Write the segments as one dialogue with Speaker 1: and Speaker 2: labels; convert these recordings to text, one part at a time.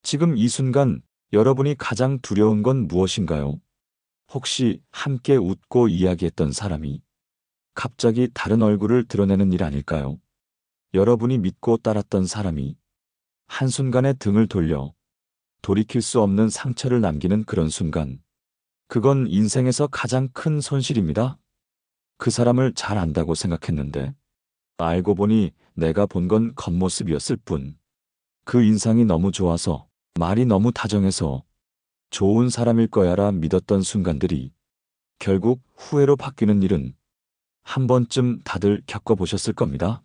Speaker 1: 지금 이 순간 여러분이 가장 두려운 건 무엇인가요? 혹시 함께 웃고 이야기했던 사람이 갑자기 다른 얼굴을 드러내는 일 아닐까요? 여러분이 믿고 따랐던 사람이 한순간에 등을 돌려 돌이킬 수 없는 상처를 남기는 그런 순간. 그건 인생에서 가장 큰 손실입니다. 그 사람을 잘 안다고 생각했는데 알고 보니 내가 본 건 겉모습이었을 뿐. 그 인상이 너무 좋아서, 말이 너무 다정해서 좋은 사람일 거야라 믿었던 순간들이 결국 후회로 바뀌는 일은 한 번쯤 다들 겪어보셨을 겁니다.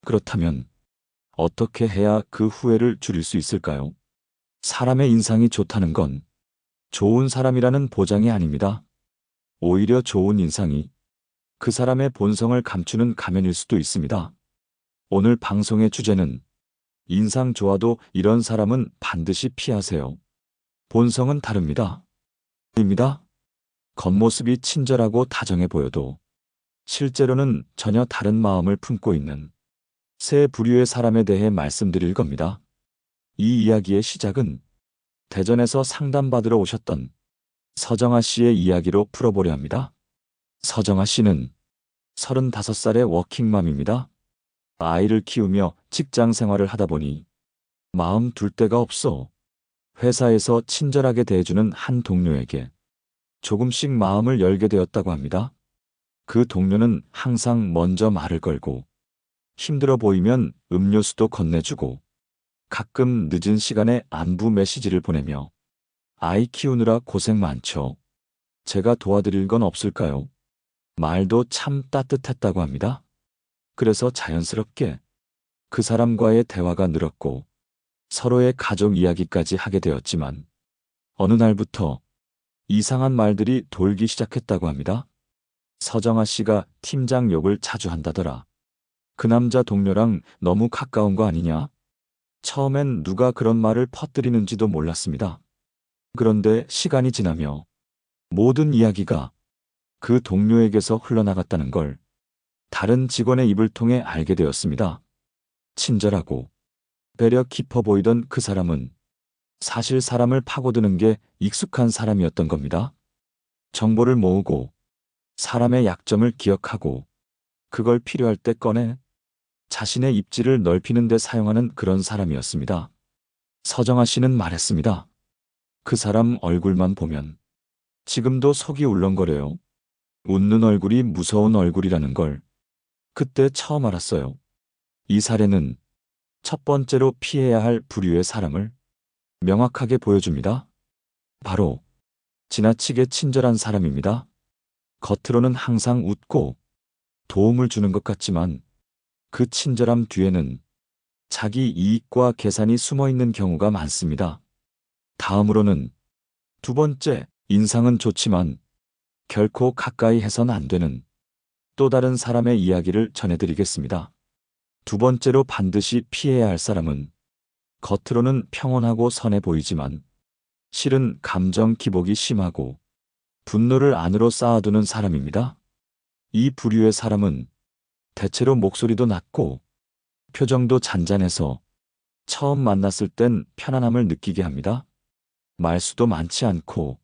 Speaker 1: 그렇다면 어떻게 해야 그 후회를 줄일 수 있을까요? 사람의 인상이 좋다는 건 좋은 사람이라는 보장이 아닙니다. 오히려 좋은 인상이 그 사람의 본성을 감추는 가면일 수도 있습니다. 오늘 방송의 주제는 인상 좋아도 이런 사람은 반드시 피하세요. 본성은 다릅니다. 입니다. 겉모습이 친절하고 다정해 보여도 실제로는 전혀 다른 마음을 품고 있는 세 부류의 사람에 대해 말씀드릴 겁니다. 이 이야기의 시작은 대전에서 상담받으러 오셨던 서정아 씨의 이야기로 풀어보려 합니다. 서정아 씨는 35살의 워킹맘입니다. 아이를 키우며 직장 생활을 하다 보니 마음 둘 데가 없어 회사에서 친절하게 대해주는 한 동료에게 조금씩 마음을 열게 되었다고 합니다. 그 동료는 항상 먼저 말을 걸고 힘들어 보이면 음료수도 건네주고 가끔 늦은 시간에 안부 메시지를 보내며 아이 키우느라 고생 많죠. 제가 도와드릴 건 없을까요? 말도 참 따뜻했다고 합니다. 그래서 자연스럽게 그 사람과의 대화가 늘었고 서로의 가족 이야기까지 하게 되었지만 어느 날부터 이상한 말들이 돌기 시작했다고 합니다. 서정아 씨가 팀장 욕을 자주 한다더라. 그 남자 동료랑 너무 가까운 거 아니냐? 처음엔 누가 그런 말을 퍼뜨리는지도 몰랐습니다. 그런데 시간이 지나며 모든 이야기가 그 동료에게서 흘러나갔다는 걸 다른 직원의 입을 통해 알게 되었습니다. 친절하고 배려 깊어 보이던 그 사람은 사실 사람을 파고드는 게 익숙한 사람이었던 겁니다. 정보를 모으고 사람의 약점을 기억하고 그걸 필요할 때 꺼내 자신의 입지를 넓히는 데 사용하는 그런 사람이었습니다. 서정아 씨는 말했습니다. 그 사람 얼굴만 보면 지금도 속이 울렁거려요. 웃는 얼굴이 무서운 얼굴이라는 걸 그때 처음 알았어요. 이 사례는 첫 번째로 피해야 할 부류의 사람을 명확하게 보여줍니다. 바로 지나치게 친절한 사람입니다. 겉으로는 항상 웃고 도움을 주는 것 같지만 그 친절함 뒤에는 자기 이익과 계산이 숨어 있는 경우가 많습니다. 다음으로는 두 번째, 인상은 좋지만 결코 가까이 해선 안 되는 또 다른 사람의 이야기를 전해드리겠습니다. 두 번째로 반드시 피해야 할 사람은 겉으로는 평온하고 선해 보이지만 실은 감정 기복이 심하고 분노를 안으로 쌓아두는 사람입니다. 이 부류의 사람은 대체로 목소리도 낮고 표정도 잔잔해서 처음 만났을 땐 편안함을 느끼게 합니다. 말수도 많지 않고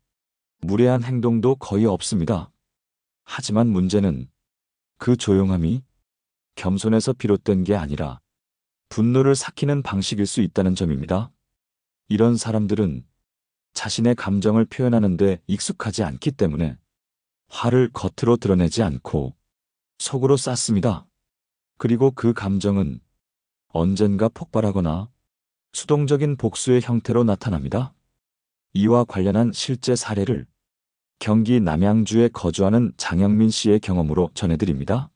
Speaker 1: 무례한 행동도 거의 없습니다. 하지만 문제는 그 조용함이 겸손에서 비롯된 게 아니라 분노를 삭히는 방식일 수 있다는 점입니다. 이런 사람들은 자신의 감정을 표현하는데 익숙하지 않기 때문에 화를 겉으로 드러내지 않고 속으로 쌓습니다. 그리고 그 감정은 언젠가 폭발하거나 수동적인 복수의 형태로 나타납니다. 이와 관련한 실제 사례를 경기 남양주에 거주하는 장영민 씨의 경험으로 전해드립니다.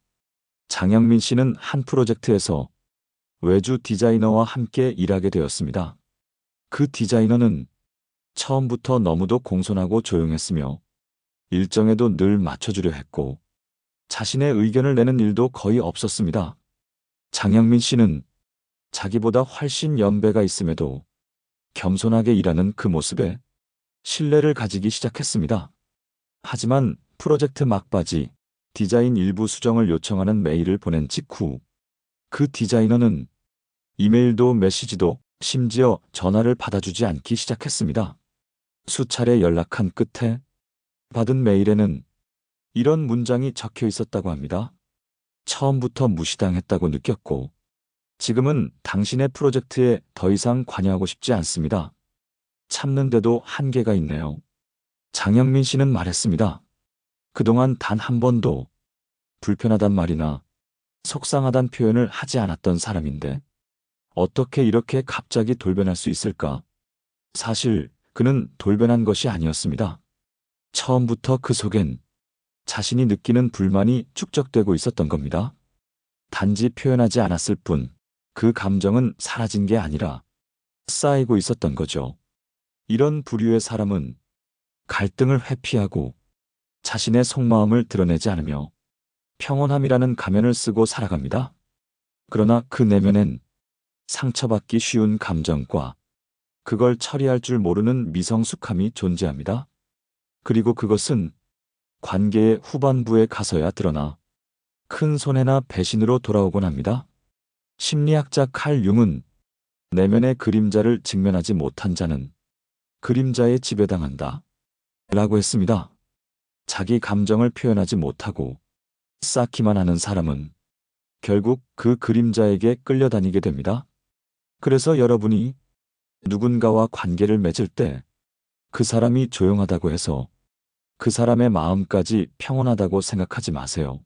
Speaker 1: 장영민 씨는 한 프로젝트에서 외주 디자이너와 함께 일하게 되었습니다. 그 디자이너는 처음부터 너무도 공손하고 조용했으며 일정에도 늘 맞춰주려 했고 자신의 의견을 내는 일도 거의 없었습니다. 장영민 씨는 자기보다 훨씬 연배가 있음에도 겸손하게 일하는 그 모습에 신뢰를 가지기 시작했습니다. 하지만 프로젝트 막바지 디자인 일부 수정을 요청하는 메일을 보낸 직후 그 디자이너는 이메일도 메시지도 심지어 전화를 받아주지 않기 시작했습니다. 수차례 연락한 끝에 받은 메일에는 이런 문장이 적혀 있었다고 합니다. 처음부터 무시당했다고 느꼈고 지금은 당신의 프로젝트에 더 이상 관여하고 싶지 않습니다. 참는데도 한계가 있네요. 장영민 씨는 말했습니다. 그동안 단 한 번도 불편하단 말이나 속상하단 표현을 하지 않았던 사람인데 어떻게 이렇게 갑자기 돌변할 수 있을까? 사실 그는 돌변한 것이 아니었습니다. 처음부터 그 속엔 자신이 느끼는 불만이 축적되고 있었던 겁니다. 단지 표현하지 않았을 뿐 그 감정은 사라진 게 아니라 쌓이고 있었던 거죠. 이런 부류의 사람은 갈등을 회피하고 자신의 속마음을 드러내지 않으며 평온함이라는 가면을 쓰고 살아갑니다. 그러나 그 내면엔 상처받기 쉬운 감정과 그걸 처리할 줄 모르는 미성숙함이 존재합니다. 그리고 그것은 관계의 후반부에 가서야 드러나 큰 손해나 배신으로 돌아오곤 합니다. 심리학자 칼 융은 내면의 그림자를 직면하지 못한 자는 그림자에 지배당한다 라고 했습니다. 자기 감정을 표현하지 못하고 쌓기만 하는 사람은 결국 그 그림자에게 끌려다니게 됩니다. 그래서 여러분이 누군가와 관계를 맺을 때 그 사람이 조용하다고 해서 그 사람의 마음까지 평온하다고 생각하지 마세요.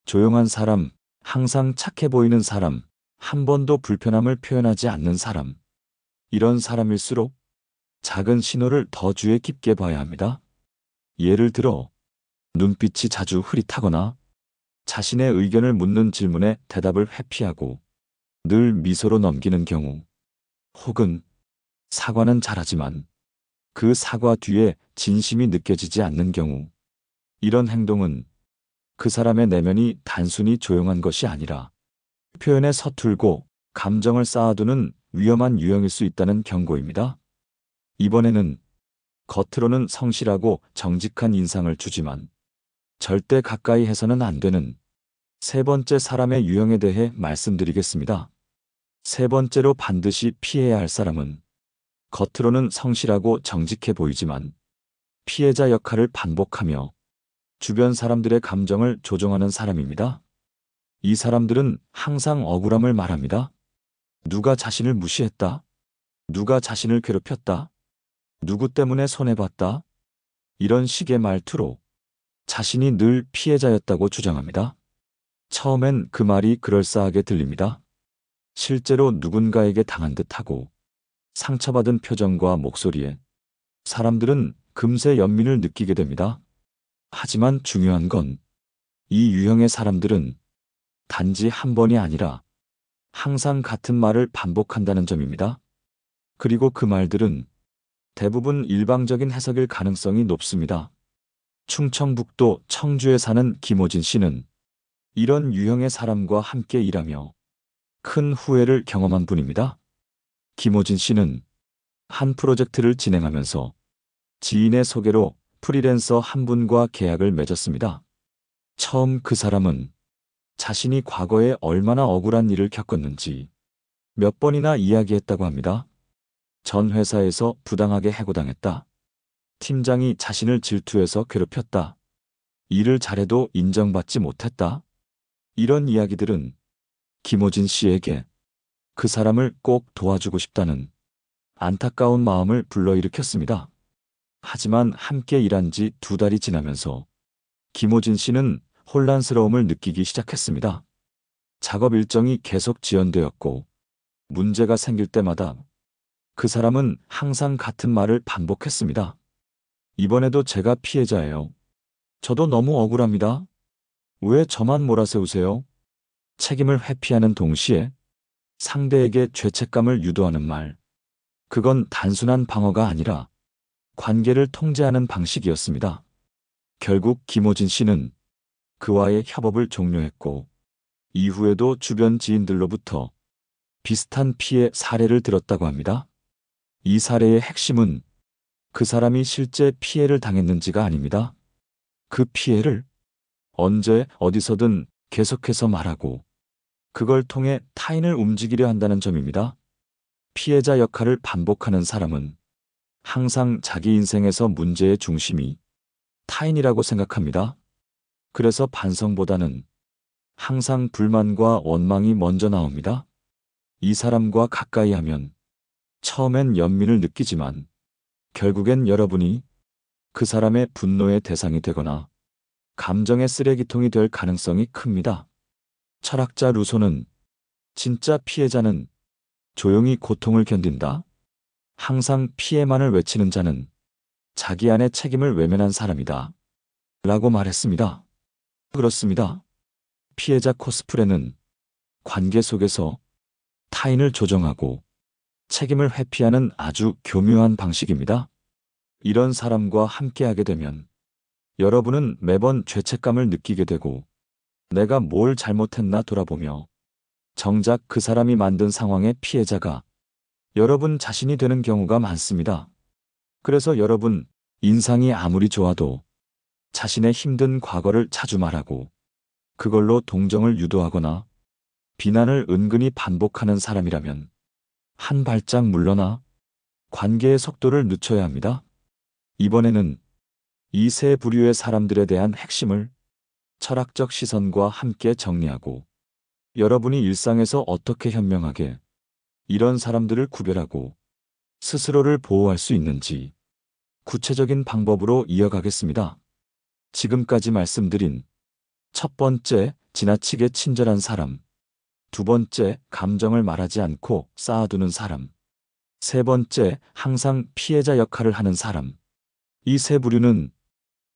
Speaker 1: 조용한 사람, 항상 착해 보이는 사람, 한 번도 불편함을 표현하지 않는 사람. 이런 사람일수록 작은 신호를 더 주의 깊게 봐야 합니다. 예를 들어 눈빛이 자주 흐릿하거나 자신의 의견을 묻는 질문에 대답을 회피하고 늘 미소로 넘기는 경우, 혹은 사과는 잘하지만 그 사과 뒤에 진심이 느껴지지 않는 경우, 이런 행동은 그 사람의 내면이 단순히 조용한 것이 아니라 표현에 서툴고 감정을 쌓아두는 위험한 유형일 수 있다는 경고입니다. 이번에는 겉으로는 성실하고 정직한 인상을 주지만 절대 가까이 해서는 안 되는 세 번째 사람의 유형에 대해 말씀드리겠습니다. 세 번째로 반드시 피해야 할 사람은 겉으로는 성실하고 정직해 보이지만 피해자 역할을 반복하며 주변 사람들의 감정을 조종하는 사람입니다. 이 사람들은 항상 억울함을 말합니다. 누가 자신을 무시했다. 누가 자신을 괴롭혔다. 누구 때문에 손해봤다. 이런 식의 말투로 자신이 늘 피해자였다고 주장합니다. 처음엔 그 말이 그럴싸하게 들립니다. 실제로 누군가에게 당한 듯하고 상처받은 표정과 목소리에 사람들은 금세 연민을 느끼게 됩니다. 하지만 중요한 건 이 유형의 사람들은 단지 한 번이 아니라 항상 같은 말을 반복한다는 점입니다. 그리고 그 말들은 대부분 일방적인 해석일 가능성이 높습니다. 충청북도 청주에 사는 김호진 씨는 이런 유형의 사람과 함께 일하며 큰 후회를 경험한 분입니다. 김호진 씨는 한 프로젝트를 진행하면서 지인의 소개로 프리랜서 한 분과 계약을 맺었습니다. 처음 그 사람은 자신이 과거에 얼마나 억울한 일을 겪었는지 몇 번이나 이야기했다고 합니다. 전 회사에서 부당하게 해고당했다. 팀장이 자신을 질투해서 괴롭혔다. 일을 잘해도 인정받지 못했다. 이런 이야기들은 김호진 씨에게 그 사람을 꼭 도와주고 싶다는 안타까운 마음을 불러일으켰습니다. 하지만 함께 일한 지 2달이 지나면서 김호진 씨는 혼란스러움을 느끼기 시작했습니다. 작업 일정이 계속 지연되었고 문제가 생길 때마다 그 사람은 항상 같은 말을 반복했습니다. 이번에도 제가 피해자예요. 저도 너무 억울합니다. 왜 저만 몰아세우세요? 책임을 회피하는 동시에 상대에게 죄책감을 유도하는 말. 그건 단순한 방어가 아니라 관계를 통제하는 방식이었습니다. 결국 김호진 씨는 그와의 협업을 종료했고 이후에도 주변 지인들로부터 비슷한 피해 사례를 들었다고 합니다. 이 사례의 핵심은 그 사람이 실제 피해를 당했는지가 아닙니다. 그 피해를 언제 어디서든 계속해서 말하고 그걸 통해 타인을 움직이려 한다는 점입니다. 피해자 역할을 반복하는 사람은 항상 자기 인생에서 문제의 중심이 타인이라고 생각합니다. 그래서 반성보다는 항상 불만과 원망이 먼저 나옵니다. 이 사람과 가까이 하면 처음엔 연민을 느끼지만 결국엔 여러분이 그 사람의 분노의 대상이 되거나 감정의 쓰레기통이 될 가능성이 큽니다. 철학자 루소는 진짜 피해자는 조용히 고통을 견딘다. 항상 피해만을 외치는 자는 자기 안의 책임을 외면한 사람이다. 라고 말했습니다. 그렇습니다. 피해자 코스프레는 관계 속에서 타인을 조정하고 책임을 회피하는 아주 교묘한 방식입니다. 이런 사람과 함께하게 되면 여러분은 매번 죄책감을 느끼게 되고 내가 뭘 잘못했나 돌아보며 정작 그 사람이 만든 상황의 피해자가 여러분 자신이 되는 경우가 많습니다. 그래서 여러분 인상이 아무리 좋아도 자신의 힘든 과거를 자주 말하고 그걸로 동정을 유도하거나 비난을 은근히 반복하는 사람이라면 한 발짝 물러나 관계의 속도를 늦춰야 합니다. 이번에는 이 세 부류의 사람들에 대한 핵심을 철학적 시선과 함께 정리하고 여러분이 일상에서 어떻게 현명하게 이런 사람들을 구별하고 스스로를 보호할 수 있는지 구체적인 방법으로 이어가겠습니다. 지금까지 말씀드린 첫 번째, 지나치게 친절한 사람. 두 번째, 감정을 말하지 않고 쌓아두는 사람. 세 번째, 항상 피해자 역할을 하는 사람. 이 세 부류는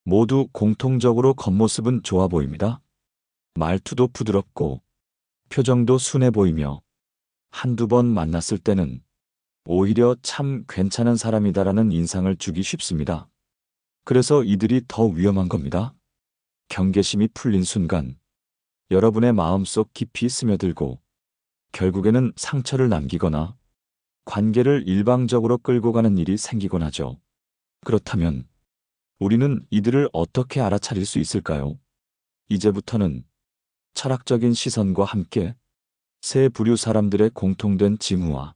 Speaker 1: 모두 공통적으로 겉모습은 좋아 보입니다. 말투도 부드럽고 표정도 순해 보이며 한두 번 만났을 때는 오히려 참 괜찮은 사람이다라는 인상을 주기 쉽습니다. 그래서 이들이 더 위험한 겁니다. 경계심이 풀린 순간 여러분의 마음속 깊이 스며들고 결국에는 상처를 남기거나 관계를 일방적으로 끌고 가는 일이 생기곤 하죠. 그렇다면 우리는 이들을 어떻게 알아차릴 수 있을까요? 이제부터는 철학적인 시선과 함께 세 부류 사람들의 공통된 징후와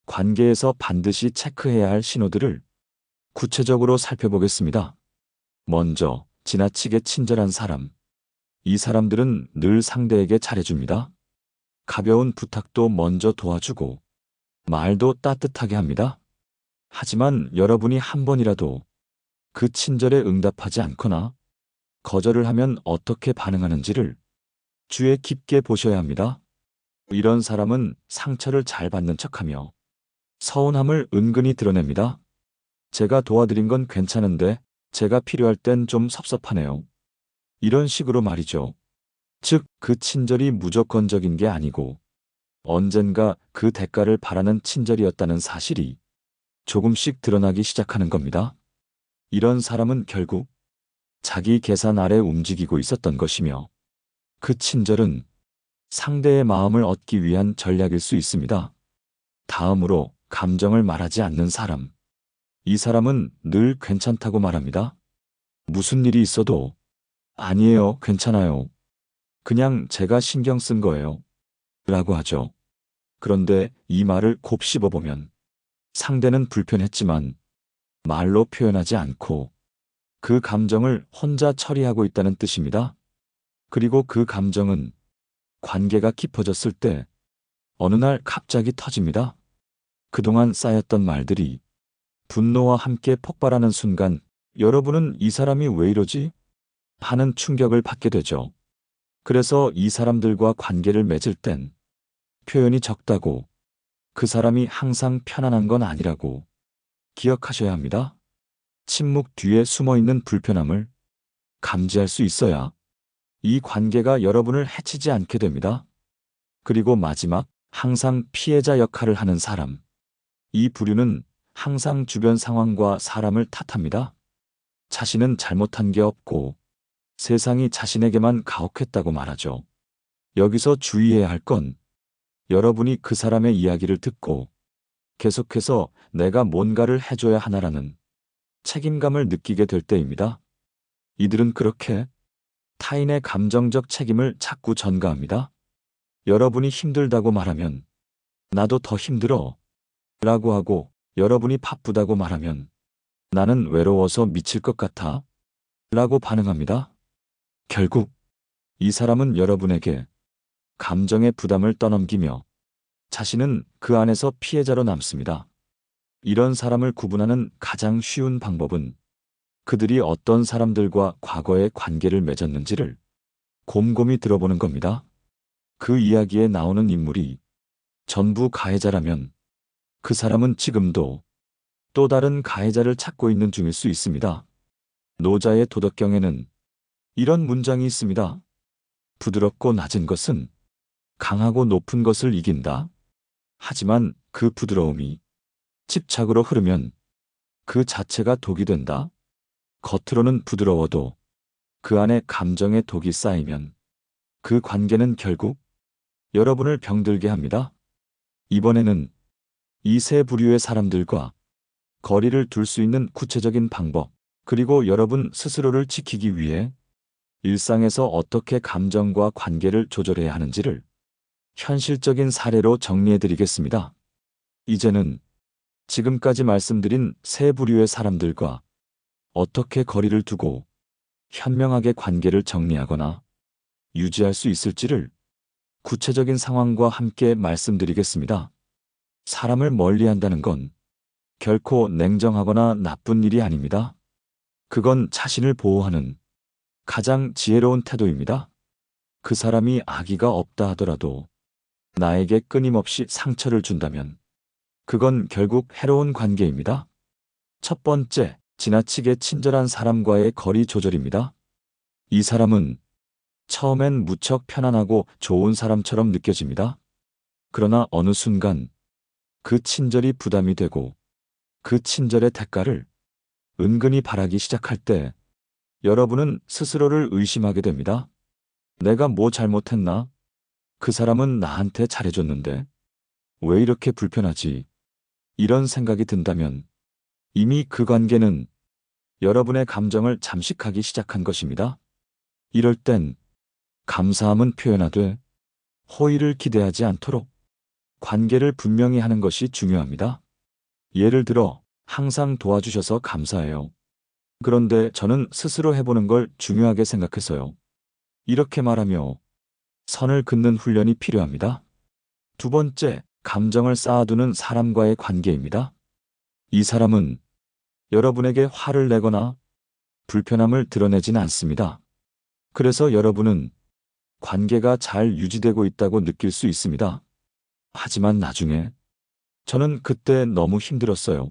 Speaker 1: 관계에서 반드시 체크해야 할 신호들을 구체적으로 살펴보겠습니다. 먼저, 지나치게 친절한 사람. 이 사람들은 늘 상대에게 잘해줍니다. 가벼운 부탁도 먼저 도와주고 말도 따뜻하게 합니다. 하지만 여러분이 한 번이라도 그 친절에 응답하지 않거나 거절을 하면 어떻게 반응하는지를 주의 깊게 보셔야 합니다. 이런 사람은 상처를 잘 받는 척하며 서운함을 은근히 드러냅니다. 제가 도와드린 건 괜찮은데 제가 필요할 땐 좀 섭섭하네요. 이런 식으로 말이죠. 즉, 그 친절이 무조건적인 게 아니고 언젠가 그 대가를 바라는 친절이었다는 사실이 조금씩 드러나기 시작하는 겁니다. 이런 사람은 결국 자기 계산 아래 움직이고 있었던 것이며 그 친절은 상대의 마음을 얻기 위한 전략일 수 있습니다. 다음으로 감정을 말하지 않는 사람. 이 사람은 늘 괜찮다고 말합니다. 무슨 일이 있어도 아니에요, 괜찮아요. 그냥 제가 신경 쓴 거예요. 라고 하죠. 그런데 이 말을 곱씹어보면 상대는 불편했지만 말로 표현하지 않고 그 감정을 혼자 처리하고 있다는 뜻입니다. 그리고 그 감정은 관계가 깊어졌을 때 어느 날 갑자기 터집니다. 그동안 쌓였던 말들이 분노와 함께 폭발하는 순간 여러분은 이 사람이 왜 이러지? 하는 충격을 받게 되죠. 그래서 이 사람들과 관계를 맺을 땐 표현이 적다고 그 사람이 항상 편안한 건 아니라고 기억하셔야 합니다. 침묵 뒤에 숨어있는 불편함을 감지할 수 있어야 이 관계가 여러분을 해치지 않게 됩니다. 그리고 마지막, 항상 피해자 역할을 하는 사람. 이 부류는 항상 주변 상황과 사람을 탓합니다. 자신은 잘못한 게 없고 세상이 자신에게만 가혹했다고 말하죠. 여기서 주의해야 할 건 여러분이 그 사람의 이야기를 듣고 계속해서 내가 뭔가를 해줘야 하나라는 책임감을 느끼게 될 때입니다. 이들은 그렇게 타인의 감정적 책임을 자꾸 전가합니다. 여러분이 힘들다고 말하면 나도 더 힘들어 라고 하고 여러분이 바쁘다고 말하면 나는 외로워서 미칠 것 같아 라고 반응합니다. 결국 이 사람은 여러분에게 감정의 부담을 떠넘기며 자신은 그 안에서 피해자로 남습니다. 이런 사람을 구분하는 가장 쉬운 방법은 그들이 어떤 사람들과 과거에 관계를 맺었는지를 곰곰이 들어보는 겁니다. 그 이야기에 나오는 인물이 전부 가해자라면 그 사람은 지금도 또 다른 가해자를 찾고 있는 중일 수 있습니다. 노자의 도덕경에는 이런 문장이 있습니다. 부드럽고 낮은 것은 강하고 높은 것을 이긴다. 하지만 그 부드러움이 집착으로 흐르면 그 자체가 독이 된다. 겉으로는 부드러워도 그 안에 감정의 독이 쌓이면 그 관계는 결국 여러분을 병들게 합니다. 이번에는 이 세 부류의 사람들과 거리를 둘 수 있는 구체적인 방법, 그리고 여러분 스스로를 지키기 위해 일상에서 어떻게 감정과 관계를 조절해야 하는지를 현실적인 사례로 정리해 드리겠습니다. 이제는 지금까지 말씀드린 세 부류의 사람들과 어떻게 거리를 두고 현명하게 관계를 정리하거나 유지할 수 있을지를 구체적인 상황과 함께 말씀드리겠습니다. 사람을 멀리한다는 건 결코 냉정하거나 나쁜 일이 아닙니다. 그건 자신을 보호하는 가장 지혜로운 태도입니다. 그 사람이 악의가 없다 하더라도 나에게 끊임없이 상처를 준다면 그건 결국 해로운 관계입니다. 첫 번째, 지나치게 친절한 사람과의 거리 조절입니다. 이 사람은 처음엔 무척 편안하고 좋은 사람처럼 느껴집니다. 그러나 어느 순간 그 친절이 부담이 되고 그 친절의 대가를 은근히 바라기 시작할 때 여러분은 스스로를 의심하게 됩니다. 내가 뭐 잘못했나? 그 사람은 나한테 잘해줬는데 왜 이렇게 불편하지? 이런 생각이 든다면 이미 그 관계는 여러분의 감정을 잠식하기 시작한 것입니다. 이럴 땐 감사함은 표현하되 호의를 기대하지 않도록 관계를 분명히 하는 것이 중요합니다. 예를 들어 항상 도와주셔서 감사해요. 그런데 저는 스스로 해보는 걸 중요하게 생각해서요. 이렇게 말하며 선을 긋는 훈련이 필요합니다. 두 번째, 감정을 쌓아두는 사람과의 관계입니다. 이 사람은 여러분에게 화를 내거나 불편함을 드러내진 않습니다. 그래서 여러분은 관계가 잘 유지되고 있다고 느낄 수 있습니다. 하지만 나중에 저는 그때 너무 힘들었어요.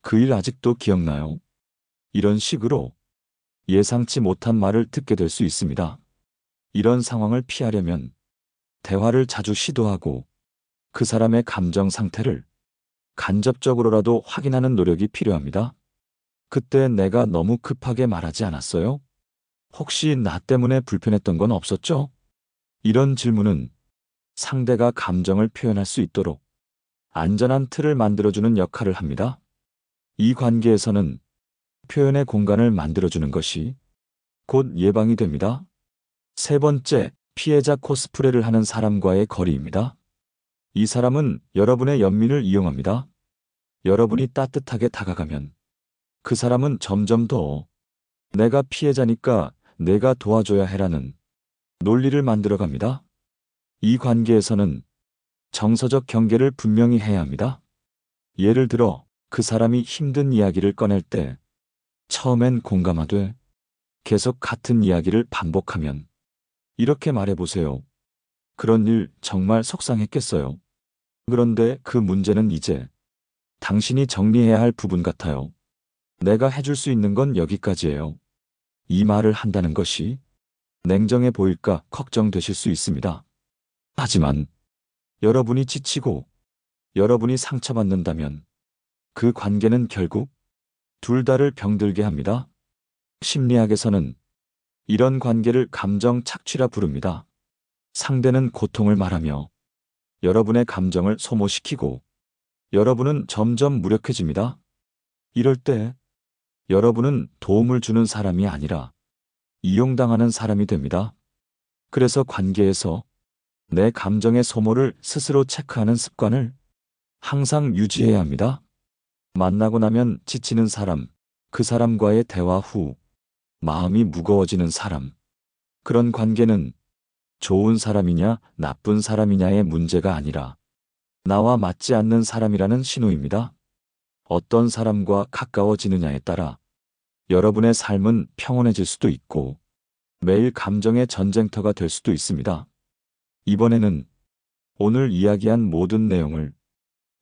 Speaker 1: 그 일 아직도 기억나요. 이런 식으로 예상치 못한 말을 듣게 될 수 있습니다. 이런 상황을 피하려면 대화를 자주 시도하고 그 사람의 감정 상태를 간접적으로라도 확인하는 노력이 필요합니다. 그때 내가 너무 급하게 말하지 않았어요? 혹시 나 때문에 불편했던 건 없었죠? 이런 질문은 상대가 감정을 표현할 수 있도록 안전한 틀을 만들어주는 역할을 합니다. 이 관계에서는 표현의 공간을 만들어주는 것이 곧 예방이 됩니다. 세 번째, 피해자 코스프레를 하는 사람과의 거리입니다. 이 사람은 여러분의 연민을 이용합니다. 여러분이 따뜻하게 다가가면 그 사람은 점점 더 내가 피해자니까 내가 도와줘야 해라는 논리를 만들어갑니다. 이 관계에서는 정서적 경계를 분명히 해야 합니다. 예를 들어 그 사람이 힘든 이야기를 꺼낼 때 처음엔 공감하되 계속 같은 이야기를 반복하면 이렇게 말해보세요. 그런 일 정말 속상했겠어요. 그런데 그 문제는 이제 당신이 정리해야 할 부분 같아요. 내가 해줄 수 있는 건 여기까지예요. 이 말을 한다는 것이 냉정해 보일까 걱정되실 수 있습니다. 하지만 여러분이 지치고 여러분이 상처받는다면 그 관계는 결국 둘 다를 병들게 합니다. 심리학에서는 이런 관계를 감정 착취라 부릅니다. 상대는 고통을 말하며 여러분의 감정을 소모시키고 여러분은 점점 무력해집니다. 이럴 때 여러분은 도움을 주는 사람이 아니라 이용당하는 사람이 됩니다. 그래서 관계에서 내 감정의 소모를 스스로 체크하는 습관을 항상 유지해야 합니다. 만나고 나면 지치는 사람, 그 사람과의 대화 후 마음이 무거워지는 사람. 그런 관계는 좋은 사람이냐 나쁜 사람이냐의 문제가 아니라 나와 맞지 않는 사람이라는 신호입니다. 어떤 사람과 가까워지느냐에 따라 여러분의 삶은 평온해질 수도 있고 매일 감정의 전쟁터가 될 수도 있습니다. 이번에는 오늘 이야기한 모든 내용을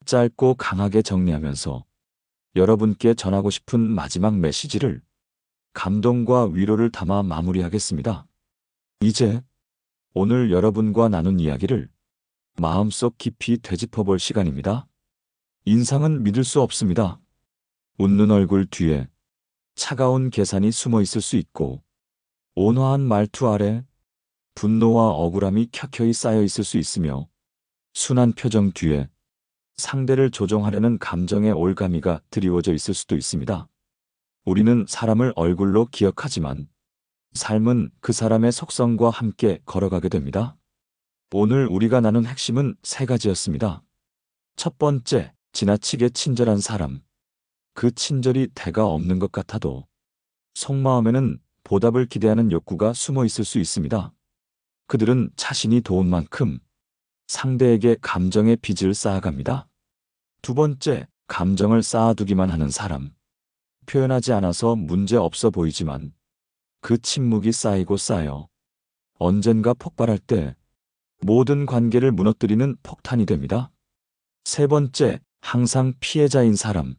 Speaker 1: 짧고 강하게 정리하면서 여러분께 전하고 싶은 마지막 메시지를 감동과 위로를 담아 마무리하겠습니다. 이제 오늘 여러분과 나눈 이야기를 마음속 깊이 되짚어볼 시간입니다. 인상은 믿을 수 없습니다. 웃는 얼굴 뒤에 차가운 계산이 숨어 있을 수 있고 온화한 말투 아래 분노와 억울함이 켜켜이 쌓여 있을 수 있으며 순한 표정 뒤에 상대를 조종하려는 감정의 올가미가 드리워져 있을 수도 있습니다. 우리는 사람을 얼굴로 기억하지만 삶은 그 사람의 속성과 함께 걸어가게 됩니다. 오늘 우리가 나눈 핵심은 세 가지였습니다. 첫 번째, 지나치게 친절한 사람. 그 친절이 대가 없는 것 같아도 속마음에는 보답을 기대하는 욕구가 숨어 있을 수 있습니다. 그들은 자신이 도운 만큼 상대에게 감정의 빚을 쌓아갑니다. 두 번째, 감정을 쌓아두기만 하는 사람. 표현하지 않아서 문제 없어 보이지만 그 침묵이 쌓이고 쌓여 언젠가 폭발할 때 모든 관계를 무너뜨리는 폭탄이 됩니다. 세 번째, 항상 피해자인 사람.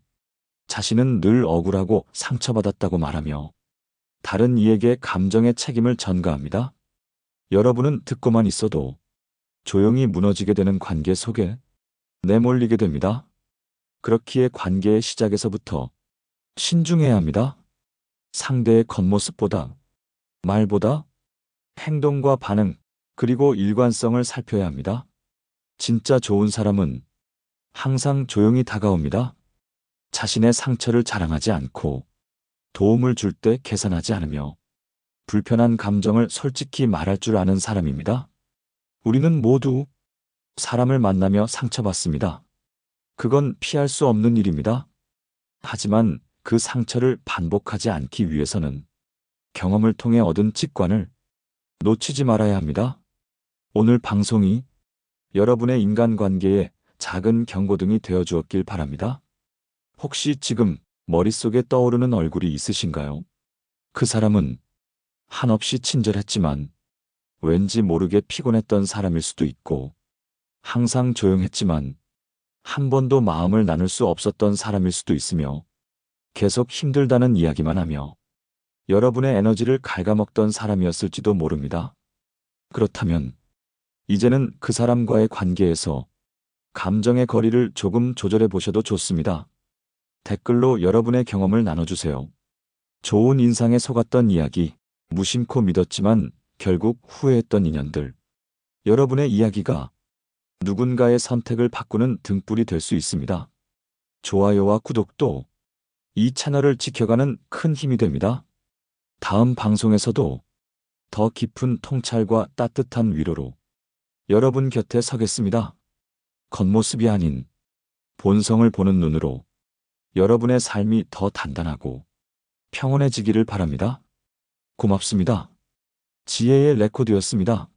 Speaker 1: 자신은 늘 억울하고 상처받았다고 말하며 다른 이에게 감정의 책임을 전가합니다. 여러분은 듣고만 있어도 조용히 무너지게 되는 관계 속에 내몰리게 됩니다. 그렇기에 관계의 시작에서부터 신중해야 합니다. 상대의 겉모습보다 말보다 행동과 반응, 그리고 일관성을 살펴야 합니다. 진짜 좋은 사람은 항상 조용히 다가옵니다. 자신의 상처를 자랑하지 않고 도움을 줄 때 계산하지 않으며 불편한 감정을 솔직히 말할 줄 아는 사람입니다. 우리는 모두 사람을 만나며 상처받습니다. 그건 피할 수 없는 일입니다. 하지만 그 상처를 반복하지 않기 위해서는 경험을 통해 얻은 직관을 놓치지 말아야 합니다. 오늘 방송이 여러분의 인간관계에 작은 경고등이 되어 주었길 바랍니다. 혹시 지금 머릿속에 떠오르는 얼굴이 있으신가요? 그 사람은 한없이 친절했지만 왠지 모르게 피곤했던 사람일 수도 있고 항상 조용했지만 한 번도 마음을 나눌 수 없었던 사람일 수도 있으며 계속 힘들다는 이야기만 하며 여러분의 에너지를 갉아먹던 사람이었을지도 모릅니다. 그렇다면 이제는 그 사람과의 관계에서 감정의 거리를 조금 조절해 보셔도 좋습니다. 댓글로 여러분의 경험을 나눠주세요. 좋은 인상에 속았던 이야기, 무심코 믿었지만 결국 후회했던 인연들. 여러분의 이야기가 누군가의 선택을 바꾸는 등불이 될 수 있습니다. 좋아요와 구독도 이 채널을 지켜가는 큰 힘이 됩니다. 다음 방송에서도 더 깊은 통찰과 따뜻한 위로로 여러분 곁에 서겠습니다. 겉모습이 아닌 본성을 보는 눈으로 여러분의 삶이 더 단단하고 평온해지기를 바랍니다. 고맙습니다. 지혜의 레코드였습니다.